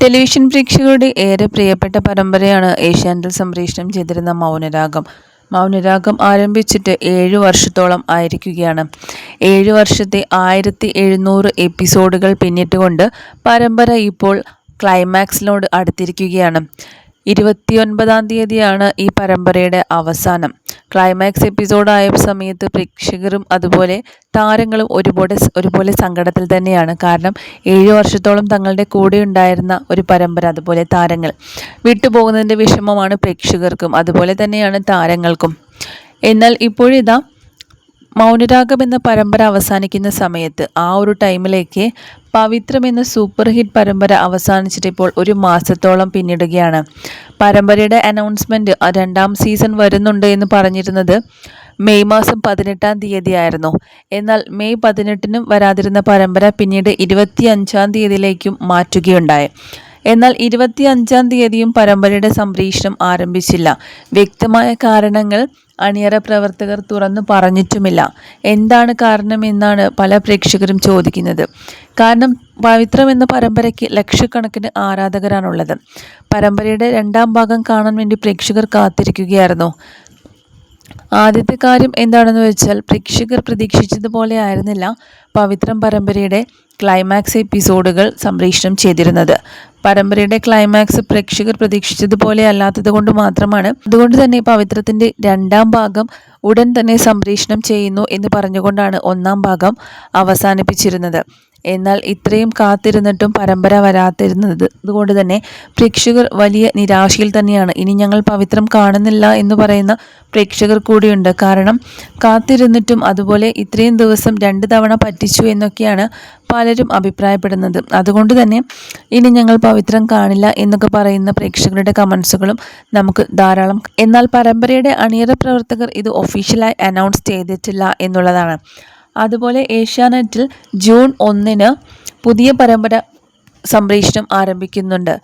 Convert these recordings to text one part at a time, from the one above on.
Television പ്രേക്ഷകരുടെ ഏറെ പ്രിയപ്പെട്ട പരമ്പരയാണ് ഏഷ്യാനെറ്റിൽ സംപ്രേഷണം ചെയ്തിരുന്ന മൗനരാഗം. മൗനരാഗം ആരംഭിച്ചിട്ട് 7 വർഷത്തോളം ആയിരിക്കുകയാണ്. 7 വർഷത്തെ 1700 എപ്പിസോഡുകൾ പിന്നിട്ടുകൊണ്ട് പരമ്പര ഇപ്പോൾ ക്ലൈമാക്സിനോട് അടുത്തിരിക്കുകയാണ്. 29-ാം തീയതിയാണ് ഈ പരമ്പരയുടെ അവസാനം. ക്ലൈമാക്സ് എപ്പിസോഡായ സമയത്ത് പ്രേക്ഷകരും അതുപോലെ താരങ്ങളും ഒരുപോലെ സങ്കടത്തിൽ തന്നെയാണ്. കാരണം 7 വർഷത്തോളം തങ്ങളുടെ കൂടെ ഉണ്ടായിരുന്ന ഒരു പരമ്പര, അതുപോലെ താരങ്ങൾ വിട്ടുപോകുന്നതിൻ്റെ വിഷമമാണ് പ്രേക്ഷകർക്കും അതുപോലെ തന്നെയാണ് താരങ്ങൾക്കും. എന്നാൽ ഇപ്പോഴിതാ മൗനരാഗം എന്ന പരമ്പര അവസാനിക്കുന്ന സമയത്ത് ആ ഒരു ടൈമിലേക്ക് പവിത്രം എന്ന സൂപ്പർ ഹിറ്റ് പരമ്പര അവസാനിച്ചിട്ട് ഇപ്പോൾ 1 മാസത്തോളം പിന്നിടുകയാണ്. പരമ്പരയുടെ അനൗൺസ്മെൻറ്റ് 2ാം സീസൺ വരുന്നുണ്ട് എന്ന് പറഞ്ഞിരുന്നത് മെയ് മാസം 18-ാം തീയതി ആയിരുന്നു. എന്നാൽ മെയ് 18-നും വരാതിരുന്ന പരമ്പര പിന്നീട് 25-ാം തീയതിയിലേക്കും മാറ്റുകയുണ്ടായി. എന്നാൽ 25-ാം തീയതിയും പരമ്പരയുടെ സംപ്രേഷണം ആരംഭിച്ചില്ല. വ്യക്തമായ കാരണങ്ങൾ അണിയറ പ്രവർത്തകർ തുറന്നു പറഞ്ഞിട്ടുമില്ല. എന്താണ് കാരണമെന്നാണ് പല പ്രേക്ഷകരും ചോദിക്കുന്നത്. കാരണം പവിത്രം എന്ന പരമ്പരയ്ക്ക് ലക്ഷക്കണക്കിന് ആരാധകരാണുള്ളത്. പരമ്പരയുടെ 2ാം ഭാഗം കാണാൻ വേണ്ടി പ്രേക്ഷകർ കാത്തിരിക്കുകയായിരുന്നു. ആദ്യത്തെ കാര്യം എന്താണെന്ന് വെച്ചാൽ, പ്രേക്ഷകർ പ്രതീക്ഷിച്ചതുപോലെ ആയിരുന്നില്ല പവിത്രം പരമ്പരയുടെ ക്ലൈമാക്സ് എപ്പിസോഡുകൾ സംപ്രേഷണം ചെയ്തിരുന്നത്. പരമ്പരയുടെ ക്ലൈമാക്സ് പ്രേക്ഷകർ പ്രതീക്ഷിച്ചതുപോലെ അല്ലാത്തത് കൊണ്ട് മാത്രമാണ് അതുകൊണ്ട് തന്നെ പവിത്രത്തിൻ്റെ 2ാം ഭാഗം ഉടൻ തന്നെ സംപ്രേഷണം ചെയ്യുന്നു എന്ന് പറഞ്ഞുകൊണ്ടാണ് 1ാം ഭാഗം അവസാനിപ്പിച്ചിരുന്നത്. എന്നാൽ ഇത്രയും കാത്തിരുന്നിട്ടും പരമ്പര വരാതിരുന്നത് അതുകൊണ്ട് തന്നെ പ്രേക്ഷകർ വലിയ നിരാശയിൽ തന്നെയാണ്. ഇനി ഞങ്ങൾ പവിത്രം കാണുന്നില്ല എന്ന് പറയുന്ന പ്രേക്ഷകർ കൂടിയുണ്ട്. കാരണം കാത്തിരുന്നിട്ടും അതുപോലെ ഇത്രയും ദിവസം 2 തവണ പറ്റിച്ചു എന്നൊക്കെയാണ് പലരും അഭിപ്രായപ്പെടുന്നത്. അതുകൊണ്ട് തന്നെ ഇനി ഞങ്ങൾ പവിത്രം കാണില്ല എന്നൊക്കെ പറയുന്ന പ്രേക്ഷകരുടെ കമൻസുകളും നമുക്ക് ധാരാളം. എന്നാൽ പരമ്പരയുടെ അണിയറ പ്രവർത്തകർ ഇത് ഒഫീഷ്യലായി അനൗൺസ് ചെയ്തിട്ടില്ല എന്നുള്ളതാണ്. അതുപോലെ ഏഷ്യാനെറ്റിൽ ജൂൺ 1-ന് പുതിയ പരമ്പര സംപ്രേഷണം ആരംഭിക്കുന്നുണ്ട്.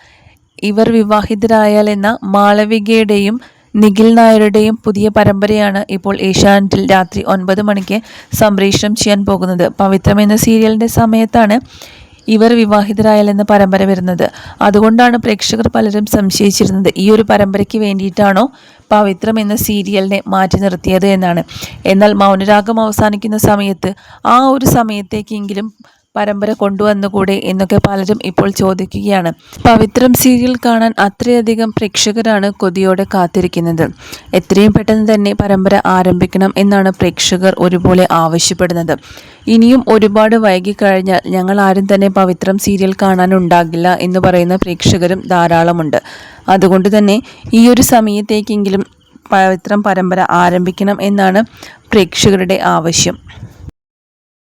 ഇവർ വിവാഹിതരായാൽ എന്ന മാളവികയുടെയും നിഖിൽ നായരുടെയും പുതിയ പരമ്പരയാണ് ഇപ്പോൾ ഏഷ്യാനെറ്റിൽ രാത്രി 9 മണിക്ക് സംപ്രേഷണം ചെയ്യാൻ പോകുന്നത്. പവിത്രം എന്ന സീരിയലിൻ്റെ സമയത്താണ് ഇവർ വിവാഹിതരായാൽ എന്ന പരമ്പര വരുന്നത്. അതുകൊണ്ടാണ് പ്രേക്ഷകർ പലരും സംശയിച്ചിരുന്നത് ഈ ഒരു പരമ്പരയ്ക്ക് വേണ്ടിയിട്ടാണോ പവിത്രം എന്ന സീരിയലിനെ മാറ്റി നിർത്തിയത് എന്നാണ്. എന്നാൽ മൗനരാഗം അവസാനിക്കുന്ന സമയത്ത് ആ ഒരു സമയത്തേക്കെങ്കിലും പരമ്പര കൊണ്ടുവന്നുകൂടെ എന്നൊക്കെ പലരും ഇപ്പോൾ ചോദിക്കുകയാണ്. പവിത്രം സീരിയൽ കാണാൻ അത്രയധികം പ്രേക്ഷകരാണ് കൊതിയോടെ കാത്തിരിക്കുന്നത്. എത്രയും പെട്ടെന്ന് തന്നെ പരമ്പര ആരംഭിക്കണം എന്നാണ് പ്രേക്ഷകർ ഒരുപോലെ ആവശ്യപ്പെടുന്നത്. ഇനിയും ഒരുപാട് വൈകിക്കഴിഞ്ഞാൽ ഞങ്ങൾ ആരും തന്നെ പവിത്രം സീരിയൽ കാണാനുണ്ടാകില്ല എന്ന് പറയുന്ന പ്രേക്ഷകരും ധാരാളമുണ്ട്. അതുകൊണ്ട് തന്നെ ഈ ഒരു സമയത്തേക്കെങ്കിലും പവിത്രം പരമ്പര ആരംഭിക്കണം എന്നാണ് പ്രേക്ഷകരുടെ ആവശ്യം.